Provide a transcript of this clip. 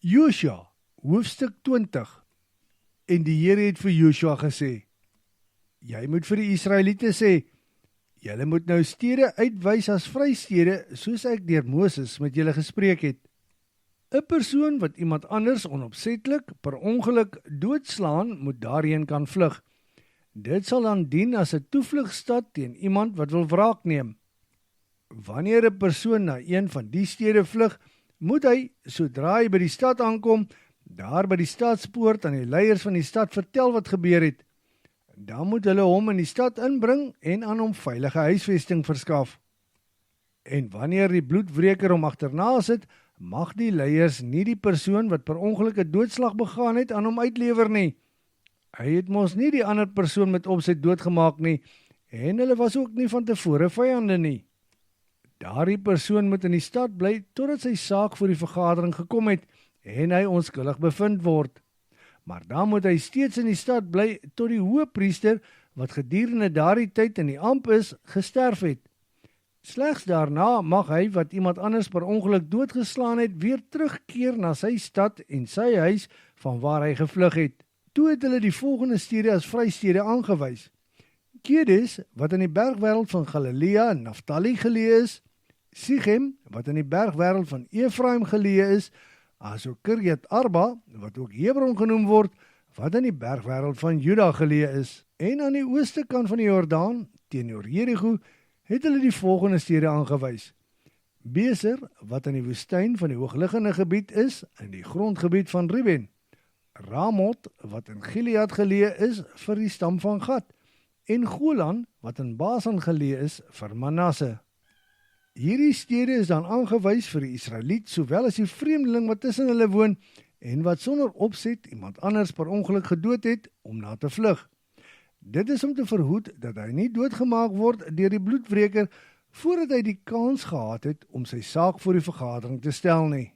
Josua, hoofstuk 20. En die Here het vir Josua gesê, jy moet vir die Israeliete sê, julle moet nou stede uitwys as vrystede, soos ek deur Moses met julle gespreek het. 'n Persoon wat iemand anders onopsetlik, per ongeluk doodslaan, moet daarheen kan vlug. Dit sal dan dien as 'n toevlugstad teen iemand wat wil wraak neem. Wanneer 'n persoon na een van die stede vlug, moet hy, sodra hy by die stad aankom, daar by die stadspoort aan die leiers van die stad vertel wat gebeur het. Dan moet hulle hom in die stad inbring en aan hom veilige huisvesting verskaf. En wanneer die bloedwreker hom agterna sit, mag die leiers nie die persoon wat per ongeluk 'n doodslag begaan het aan hom uitlewer nie. Hy het mos nie die ander persoon met opset doodgemaak nie, en hulle was ook nie van tevore vyande nie. Daardie persoon moet in die stad bly totdat sy saak voor die vergadering gekom het en hy onskuldig bevind word. Maar dan moet hy steeds in die stad bly tot die hoëpriester, wat gedurende daardie tyd in die amp is, gesterf het. Slegs daarna mag hy wat iemand anders per ongeluk doodgeslaan het, weer terugkeer na sy stad en sy huis van waar hy gevlug het. Toe het hulle die volgende stede as vrystede aangewys: Kedes, wat in die bergwêreld van Galilea en Naftali geleë is, Sichem, wat in die bergwêreld van Efraim geleë is, asook Kirjat Arba, wat ook Hebron genoem word, wat in die bergwêreld van Juda geleë is. En aan die ooste kant van die Jordaan, teenoor Jerigo, het hulle die volgende stede aangewys: Beser, wat in die woestyn van die hoogliggende gebied is, in die grondgebied van Ruben, Ramot, wat in Gilead geleë is, vir die stam van Gad, en Golan, wat in Basan geleë is, vir Manasse. Hierdie stede is dan aangewys vir die Israeliet, sowel as die vreemdeling wat tussen hulle woon, en wat sonder opset iemand anders per ongeluk gedood het, om na te vlug. Dit is om te verhoed dat hy nie doodgemaak word deur die bloedwreker, voordat hy die kans gehad het om sy saak voor die vergadering te stel nie.